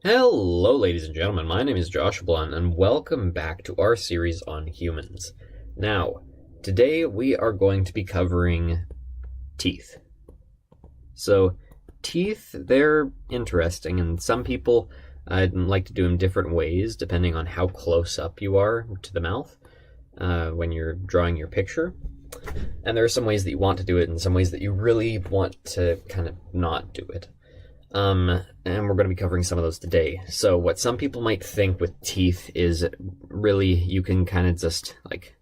Hello, ladies and gentlemen. My name is Joshablon, and welcome back to our series on humans. Now, today we are going to be covering teeth. So, teeth, they're interesting, and some people like to do them different ways depending on how close up you are to the mouth when you're drawing your picture. And there are some ways that you want to do it, and some ways that you really want to kind of not do it. And we're going to be covering some of those today. So what some people might think with teeth is really you can kind of just like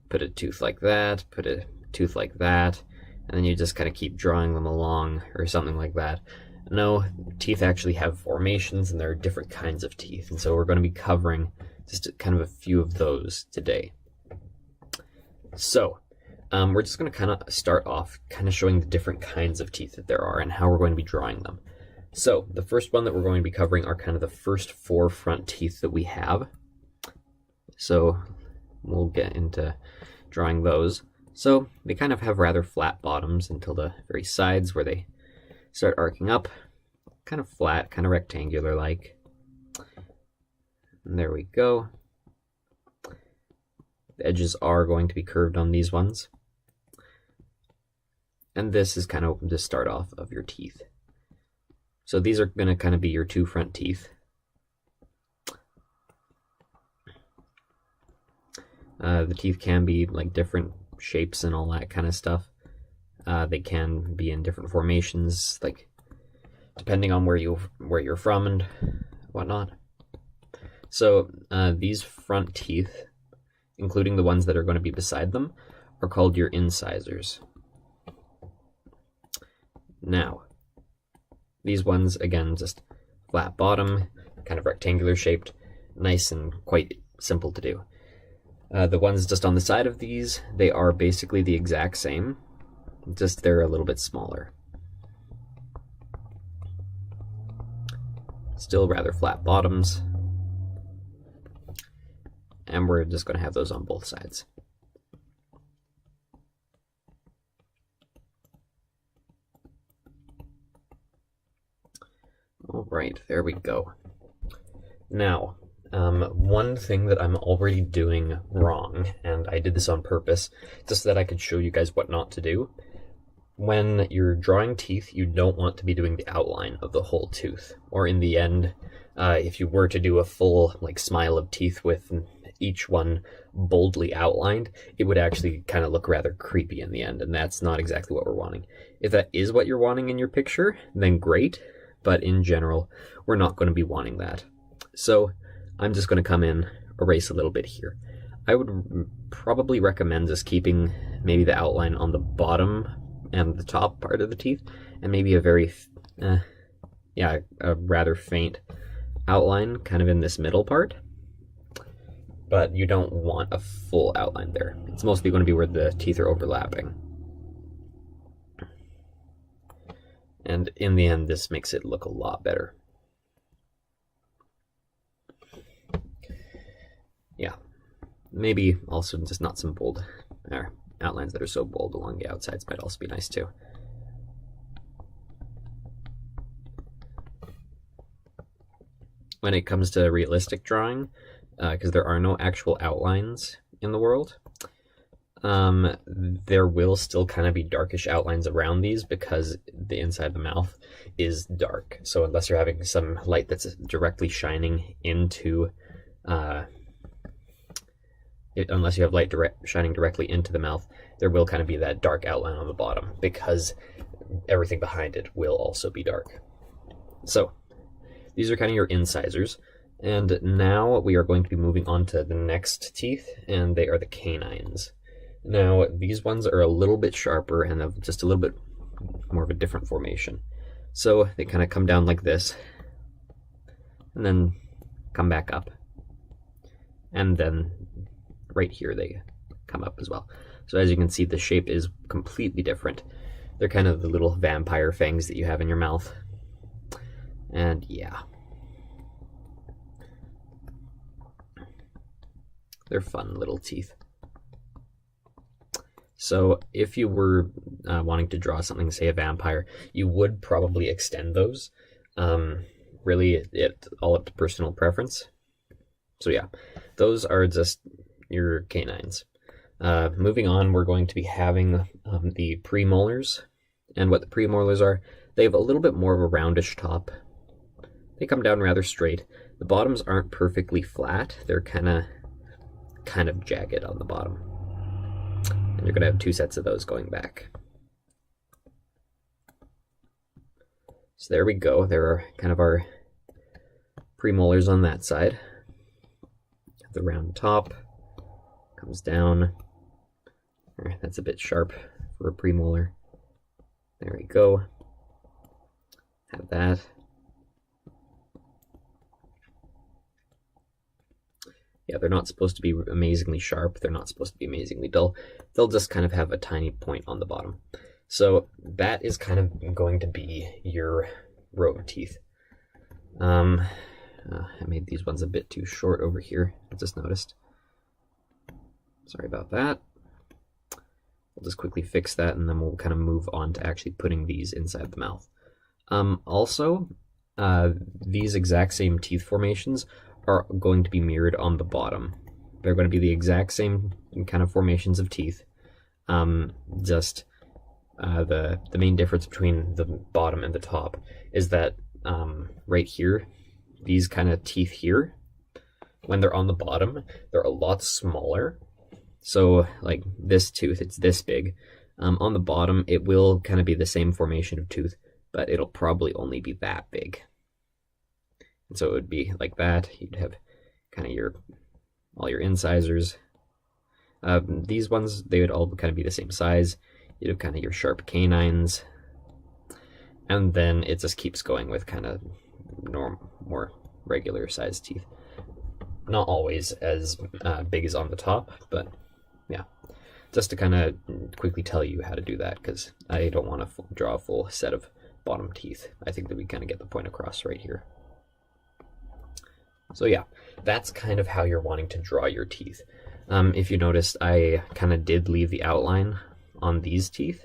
put a tooth like that, put a tooth like that, and then you just kind of keep drawing them along or something like that. No, teeth actually have formations, and there are different kinds of teeth. And so we're going to be covering just kind of a few of those today. So we're just going to kind of start off kind of showing the different kinds of teeth that there are and how we're going to be drawing them. So the first one that we're going to be covering are kind of the first four front teeth that we have. So we'll get into drawing those. So they kind of have rather flat bottoms until the very sides where they start arcing up. Kind of flat, kind of rectangular-like. And there we go. The edges are going to be curved on these ones. And this is kind of the start off of your teeth. So these are going to kind of be your two front teeth. The teeth can be like different shapes and all that kind of stuff. They can be in different formations, like depending on where you're from and whatnot. So these front teeth, including the ones that are going to be beside them, are called your incisors. Now, these ones, again, just flat bottom, kind of rectangular shaped, nice and quite simple to do. The ones just on the side of these, they are basically the exact same, just they're a little bit smaller. Still rather flat bottoms. And we're just going to have those on both sides. All right, there we go. Now, one thing that I'm already doing wrong, and I did this on purpose, just so that I could show you guys what not to do. When you're drawing teeth, you don't want to be doing the outline of the whole tooth. Or in the end, if you were to do a full smile of teeth with each one boldly outlined, it would actually kind of look rather creepy in the end, and that's not exactly what we're wanting. If that is what you're wanting in your picture, then great. But in general, we're not going to be wanting that. So I'm just going to come in, erase a little bit here. I would probably recommend just keeping maybe the outline on the bottom and the top part of the teeth, and maybe a very, a rather faint outline kind of in this middle part. But you don't want a full outline there. It's mostly going to be where the teeth are overlapping. And in the end, this makes it look a lot better. Yeah, maybe also just not some bold outlines that are so bold along the outsides might also be nice too. When it comes to realistic drawing, because there are no actual outlines in the world, there will still kind of be darkish outlines around these because the inside of the mouth is dark. So unless you're having some light that's directly shining into, unless you have light shining directly into the mouth, there will kind of be that dark outline on the bottom because everything behind it will also be dark. So these are kind of your incisors. And now we are going to be moving on to the next teeth, and they are the canines. Now, these ones are a little bit sharper and have just a little bit more of a different formation. So they kind of come down like this, and then come back up. And then right here they come up as well. So as you can see, the shape is completely different. They're kind of the little vampire fangs that you have in your mouth. And yeah. They're fun little teeth. So if you were wanting to draw something, say a vampire, you would probably extend those. really it's all up to personal preference. So yeah, those are just your canines. Moving on, we're going to be having the premolars. And what the premolars are, they have a little bit more of a roundish top. They come down rather straight. The bottoms aren't perfectly flat. They're kind of jagged on the bottom. And you're going to have 2 sets of those going back. So there we go. There are kind of our premolars on that side. The round top comes down. That's a bit sharp for a premolar. There we go. Have that. Yeah, they're not supposed to be amazingly sharp. They're not supposed to be amazingly dull. They'll just kind of have a tiny point on the bottom. So that is kind of going to be your row of teeth. I made these ones a bit too short over here, I just noticed. Sorry about that. We'll just quickly fix that, and then we'll kind of move on to actually putting these inside the mouth. Also, these exact same teeth formations are going to be mirrored on the bottom. They're going to be the exact same kind of formations of teeth. Just the main difference between the bottom and the top is that right here, these kind of teeth here, when they're on the bottom, they're a lot smaller. So like this tooth, it's this big. On the bottom, it will kind of be the same formation of tooth, but it'll probably only be that big. And so it would be like that. You'd have kind of all your incisors. These ones, they would all kind of be the same size. You'd have kind of your sharp canines. And then it just keeps going with kind of more regular sized teeth. Not always as big as on the top, but yeah. Just to kind of quickly tell you how to do that, because I don't want to draw a full set of bottom teeth. I think that we kind of get the point across right here. So yeah, that's kind of how you're wanting to draw your teeth. If you noticed, I kind of did leave the outline on these teeth,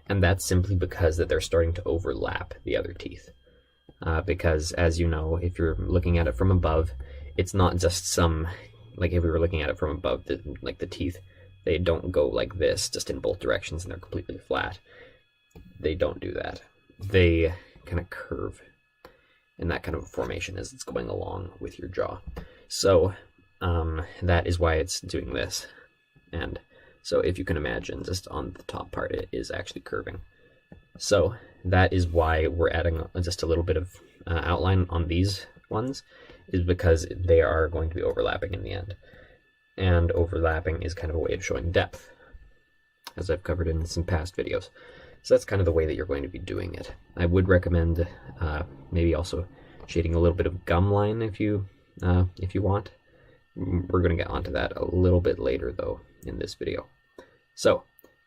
and that's simply because that they're starting to overlap the other teeth. Because as you know, if you're looking at it from above, it's not just some, like if we were looking at it from above, like the teeth, they don't go like this, just in both directions, and they're completely flat. They don't do that. They kind of curve in that kind of formation as it's going along with your jaw. So that is why it's doing this. And so if you can imagine, just on the top part, it is actually curving. So that is why we're adding just a little bit of outline on these ones, is because they are going to be overlapping in the end. And overlapping is kind of a way of showing depth, as I've covered in some past videos. So that's kind of the way that you're going to be doing it. I would recommend maybe also shading a little bit of gum line if you want. We're going to get onto that a little bit later though in this video. So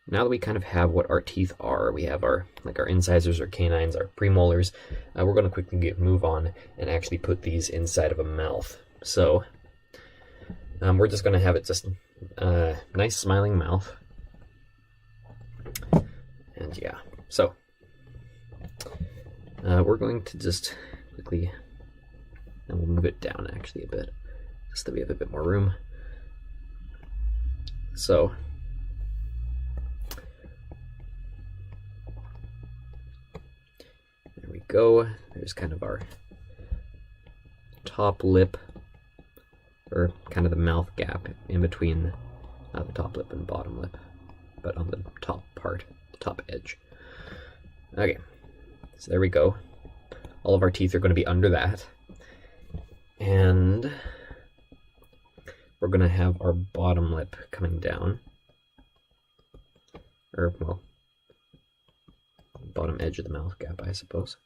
now that we kind of have what our teeth are, we have our incisors, our canines, our premolars, we're going to quickly move on and actually put these inside of a mouth. So we're just going to have it just nice smiling mouth. And yeah, so we're going to just quickly, and we'll move it down actually a bit, just so that we have a bit more room. So there we go. There's kind of our top lip, or kind of the mouth gap in between the top lip and bottom lip, but on the top part, the top edge. Okay, so there we go. All of our teeth are going to be under that. And we're going to have our bottom lip coming down. Or, well, bottom edge of the mouth gap, I suppose.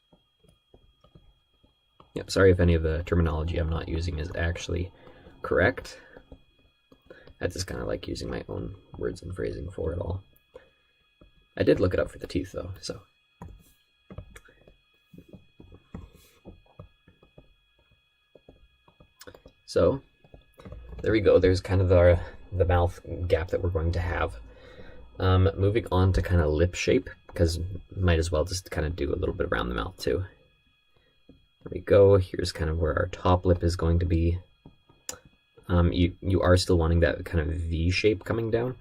Yep, sorry if any of the terminology I'm not using is actually correct. I just kind of like using my own words and phrasing for it all. I did look it up for the teeth, though, so. So, there we go. There's kind of the mouth gap that we're going to have. Moving on to kind of lip shape, because might as well just kind of do a little bit around the mouth too. we go. Here's kind of where our top lip is going to be. You are still wanting that kind of V shape coming down,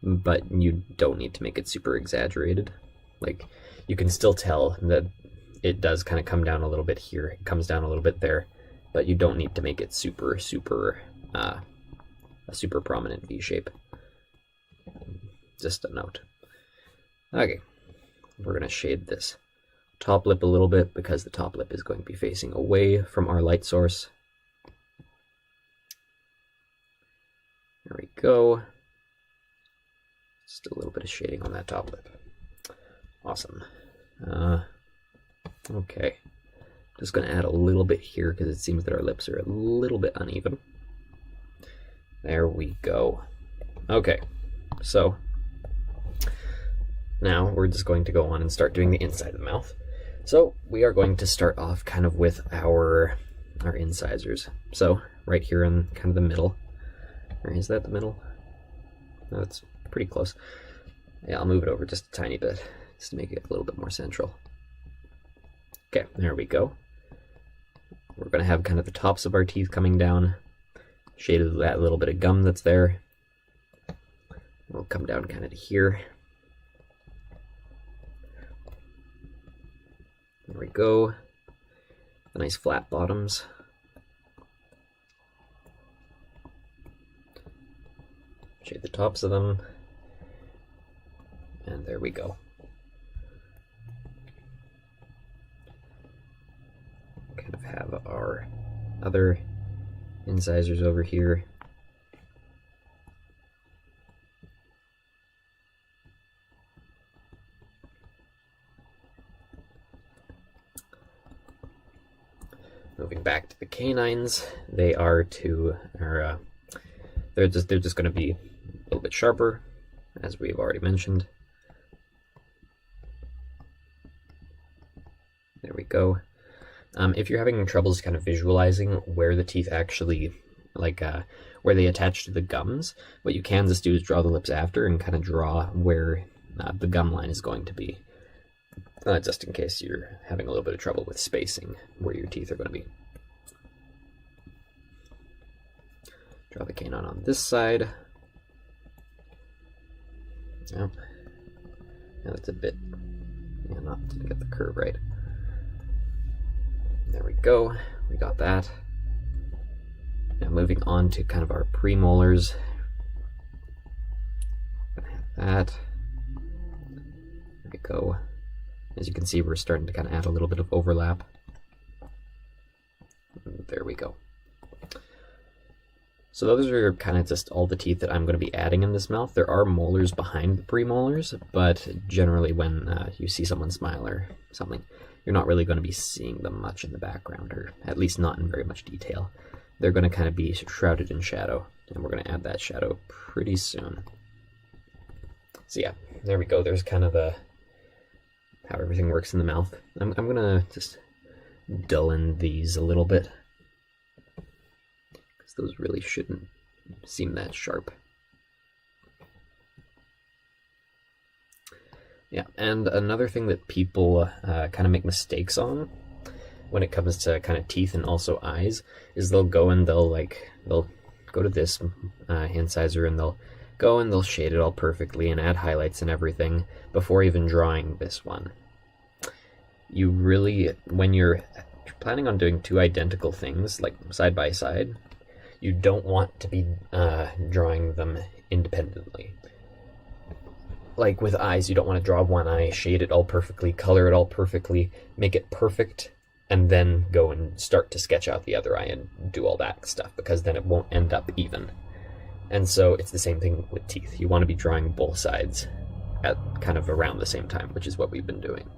but you don't need to make it super exaggerated. Like, you can still tell that it does kind of come down a little bit here, it comes down a little bit there, but you don't need to make it a super prominent V shape. Just a note. Okay, we're going to shade this top lip a little bit because the top lip is going to be facing away from our light source. There we go. Just a little bit of shading on that top lip. Awesome. Okay. Just going to add a little bit here because it seems that our lips are a little bit uneven. There we go. Okay, so now we're just going to go on and start doing the inside of the mouth. So we are going to start off kind of with our incisors. So right here in kind of the middle. Or is that the middle? No, it's pretty close. Yeah, I'll move it over just a tiny bit, just to make it a little bit more central. Okay, there we go. We're going to have kind of the tops of our teeth coming down, shaded that little bit of gum that's there. We'll come down kind of to here. There we go. The nice flat bottoms. Shade the tops of them. And there we go. Kind of have our other incisors over here. Moving back to the canines, they're just going to be a little bit sharper, as we've already mentioned. There we go. If you're having troubles kind of visualizing where the teeth actually, where they attach to the gums, what you can just do is draw the lips after and kind of draw where the gum line is going to be. Just in case you're having a little bit of trouble with spacing where your teeth are going to be. Draw the canine on this side. Yep. Now it's a bit, didn't get the curve right. There we go, we got that. Now moving on to kind of our premolars. Gonna have that. There we go. As you can see, we're starting to kind of add a little bit of overlap. There we go. So those are kind of just all the teeth that I'm going to be adding in this mouth. There are molars behind the premolars, but generally when you see someone smile or something, you're not really going to be seeing them much in the background, or at least not in very much detail. They're going to kind of be shrouded in shadow, and we're going to add that shadow pretty soon. So yeah, there we go. There's kind of how everything works in the mouth. I'm going to just dull in these a little bit, because those really shouldn't seem that sharp. Yeah, and another thing that people kind of make mistakes on when it comes to kind of teeth and also eyes is they'll go and they'll go to this incisor and they'll shade it all perfectly and add highlights and everything before even drawing this one. You really, when you're planning on doing two identical things like side by side, you don't want to be drawing them independently. Like with eyes, you don't want to draw one eye, shade it all perfectly, color it all perfectly, make it perfect, and then go and start to sketch out the other eye and do all that stuff, because then it won't end up even. And so it's the same thing with teeth. You want to be drawing both sides at kind of around the same time, which is what we've been doing.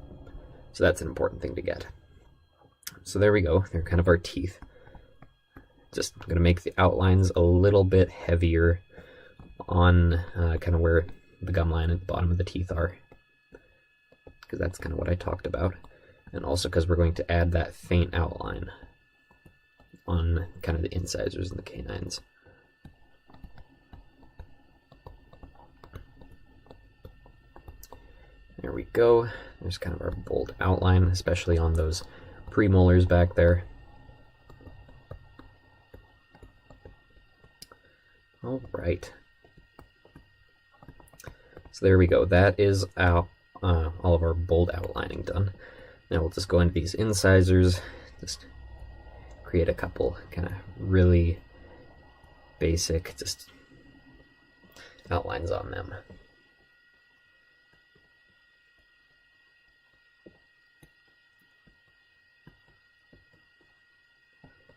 So that's an important thing to get. So there we go. They're kind of our teeth. Just going to make the outlines a little bit heavier on kind of where the gum line at the bottom of the teeth are, because that's kind of what I talked about, and also because we're going to add that faint outline on kind of the incisors and the canines. There we go. There's kind of our bold outline, especially on those premolars back there. All right. So there we go. That is all of our bold outlining done. Now we'll just go into these incisors, just create a couple kind of really basic just outlines on them.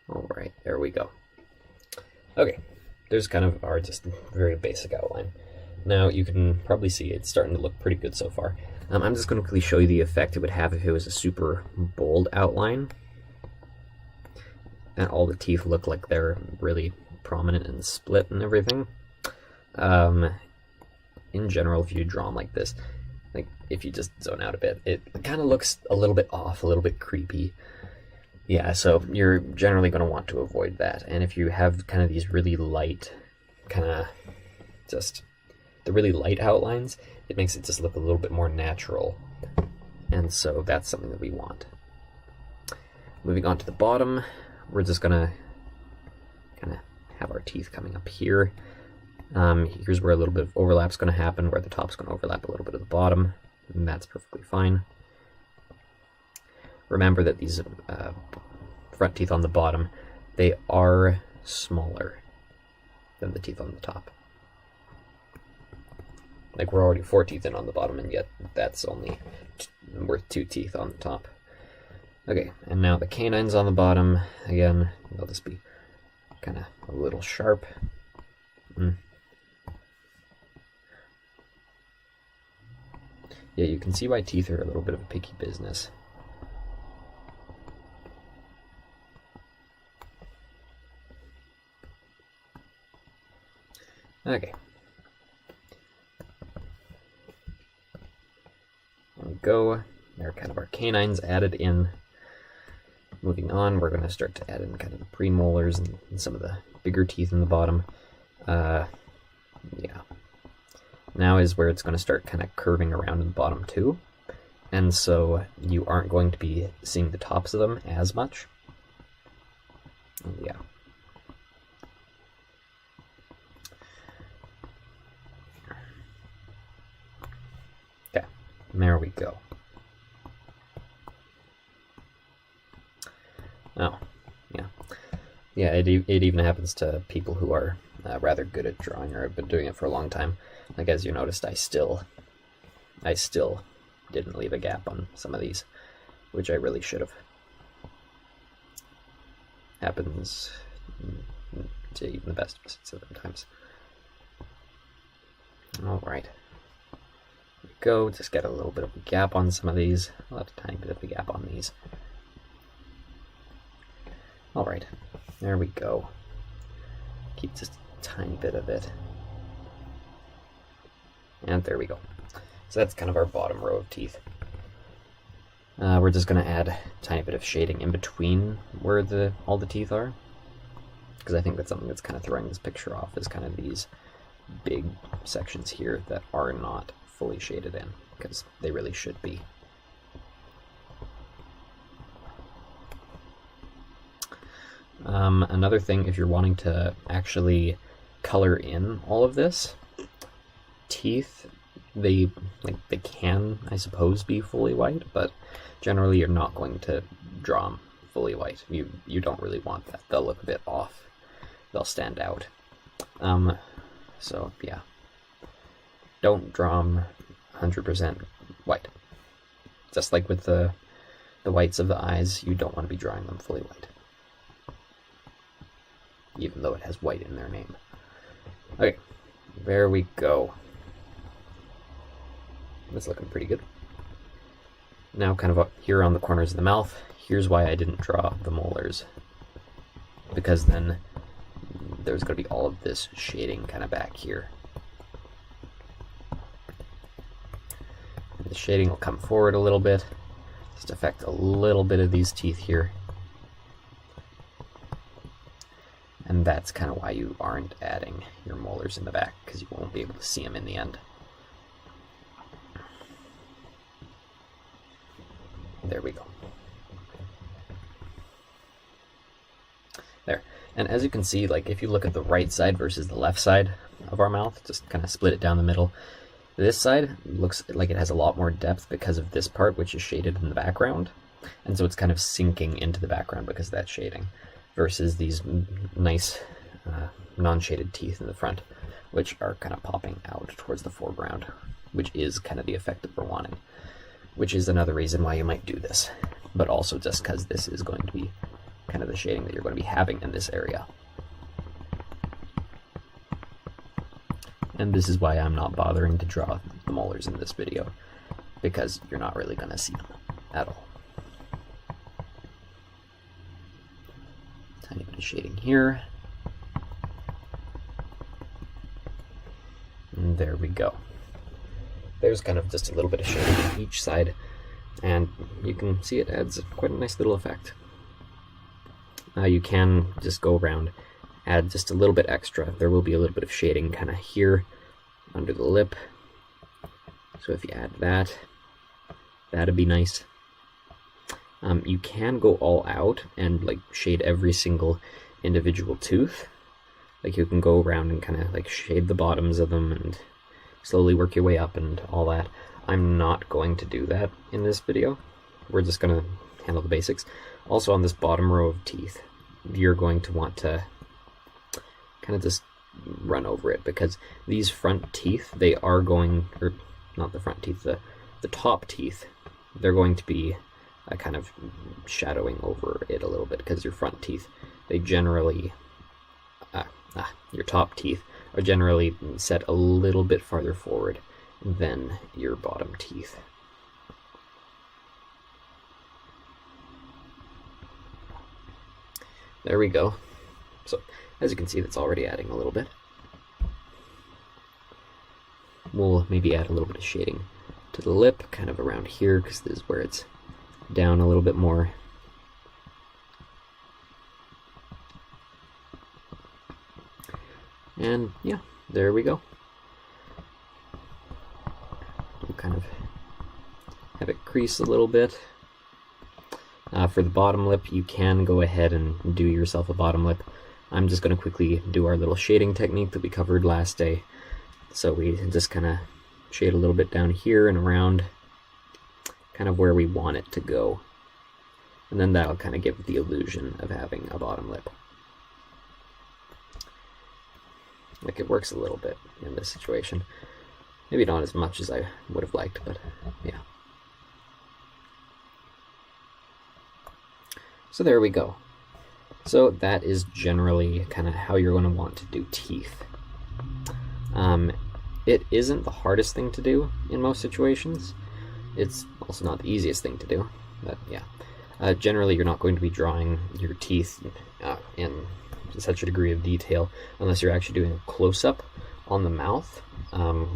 All right, there we go. Okay, there's kind of our just very basic outline. Now you can probably see it's starting to look pretty good so far. I'm just going to quickly show you the effect it would have if it was a super bold outline. And all the teeth look like they're really prominent and split and everything. In general, if you draw them like this, like if you just zone out a bit, it kind of looks a little bit off, a little bit creepy. Yeah, so you're generally going to want to avoid that. And if you have kind of these really light, kind of just the really light outlines, it makes it just look a little bit more natural. And so that's something that we want. Moving on to the bottom, we're just going to kind of have our teeth coming up here. Here's where a little bit of overlap's going to happen, where the top's going to overlap a little bit of the bottom, and that's perfectly fine. Remember that these front teeth on the bottom, they are smaller than the teeth on the top. Like, we're already 4 teeth in on the bottom, and yet that's only worth 2 teeth on the top. Okay, and now the canines on the bottom, again, they'll just be kind of a little sharp. Yeah, you can see why teeth are a little bit of a picky business. Okay. There we go. There are kind of our canines added in. Moving on, we're going to start to add in kind of the premolars and some of the bigger teeth in the bottom. Yeah. Now is where it's going to start kind of curving around in the bottom too. And so you aren't going to be seeing the tops of them as much. Yeah. Okay, there we go. Oh, yeah. Yeah, it even happens to people who are rather good at drawing or have been doing it for a long time. Like, as you noticed, I still didn't leave a gap on some of these, which I really should have. Happens to even the best of us sometimes. Alright. There we go. Just get a little bit of a gap on some of these. I'll have a tiny bit of a gap on these. Alright. There we go. Keep just a tiny bit of it. And there we go. So that's kind of our bottom row of teeth. We're just going to add a tiny bit of shading in between where all the teeth are, because I think that's something that's kind of throwing this picture off, is kind of these big sections here that are not fully shaded in, because they really should be. Another thing, if you're wanting to actually color in all of this, teeth, they can, I suppose, be fully white, but generally you're not going to draw them fully white. You don't really want that. They'll look a bit off. They'll stand out. So yeah, don't draw them 100% white. Just like with the whites of the eyes, you don't want to be drawing them fully white, even though it has white in their name. Okay, there we go. That's looking pretty good. Now kind of up here on the corners of the mouth, here's why I didn't draw the molars. Because then there's going to be all of this shading kind of back here. The shading will come forward a little bit, just affect a little bit of these teeth here. And that's kind of why you aren't adding your molars in the back, because you won't be able to see them in the end. There we go. There. And as you can see, like if you look at the right side versus the left side of our mouth, just kind of split it down the middle. This side looks like it has a lot more depth because of this part, which is shaded in the background. And so it's kind of sinking into the background because of that shading, versus these nice non-shaded teeth in the front, which are kind of popping out towards the foreground, which is kind of the effect that we're wanting, which is another reason why you might do this, but also just because this is going to be kind of the shading that you're going to be having in this area. And this is why I'm not bothering to draw the molars in this video, because you're not really going to see them at all. Tiny bit of shading here. And there we go. There's kind of just a little bit of shading on each side, and you can see it adds quite a nice little effect. You can just go around, add just a little bit extra. There will be a little bit of shading kind of here under the lip. So if you add that, that'd be nice. You can go all out and like shade every single individual tooth. Like you can go around and kind of like shade the bottoms of them and slowly work your way up and all that. I'm not going to do that in this video. We're just going to handle the basics. Also on this bottom row of teeth, you're going to want to kind of just run over it, because these front teeth, they are going, or not the front teeth, the top teeth, they're going to be kind of shadowing over it a little bit, because your front teeth, they generally, your top teeth are generally set a little bit farther forward than your bottom teeth. There we go. So, as you can see, that's already adding a little bit. We'll maybe add a little bit of shading to the lip, kind of around here, because this is where it's down a little bit more. And yeah, there we go. We'll kind of have it crease a little bit. For the bottom lip, you can go ahead and do yourself a bottom lip. I'm just going to quickly do our little shading technique that we covered last day. So we just kind of shade a little bit down here and around, kind of where we want it to go. And then that'll kind of give the illusion of having a bottom lip. Like, it works a little bit in this situation. Maybe not as much as I would have liked, but yeah. So there we go. So that is generally kind of how you're going to want to do teeth. It isn't the hardest thing to do in most situations. It's also not the easiest thing to do, but yeah. Generally, you're not going to be drawing your teeth in such a degree of detail unless you're actually doing a close-up on the mouth,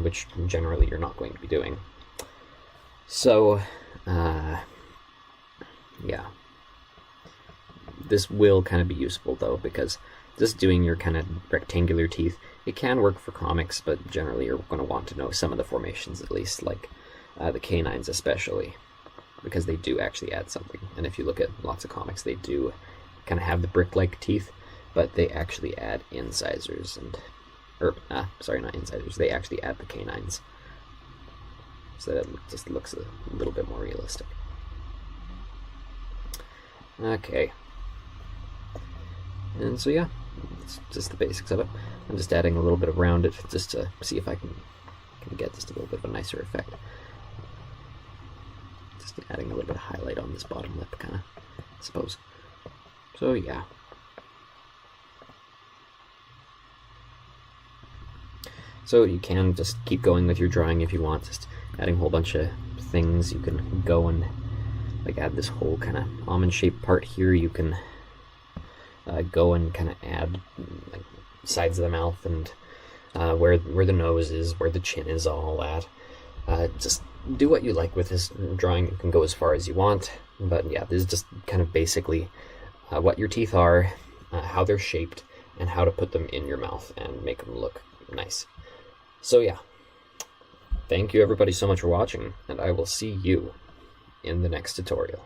which generally you're not going to be doing. So, yeah. This will kind of be useful, though, because just doing your kind of rectangular teeth, it can work for comics, but generally you're going to want to know some of the formations at least, like the canines especially, because they do actually add something. And if you look at lots of comics, they do kind of have the brick-like teeth, but they actually add incisors and, sorry, not incisors, they actually add the canines. So that just looks a little bit more realistic. Okay. And so yeah, it's just the basics of it. I'm just adding a little bit around it just to see if I can get just a little bit of a nicer effect. Just adding a little bit of highlight on this bottom lip, kind of, I suppose. So yeah. So you can just keep going with your drawing if you want, just adding a whole bunch of things. You can go and like add this whole kind of almond-shaped part here. You can go and kind of add like sides of the mouth and where the nose is, where the chin is, all that. Just do what you like with this drawing. You can go as far as you want, but yeah, this is just kind of basically what your teeth are, how they're shaped, and how to put them in your mouth and make them look nice. So yeah, thank you everybody so much for watching, and I will see you in the next tutorial.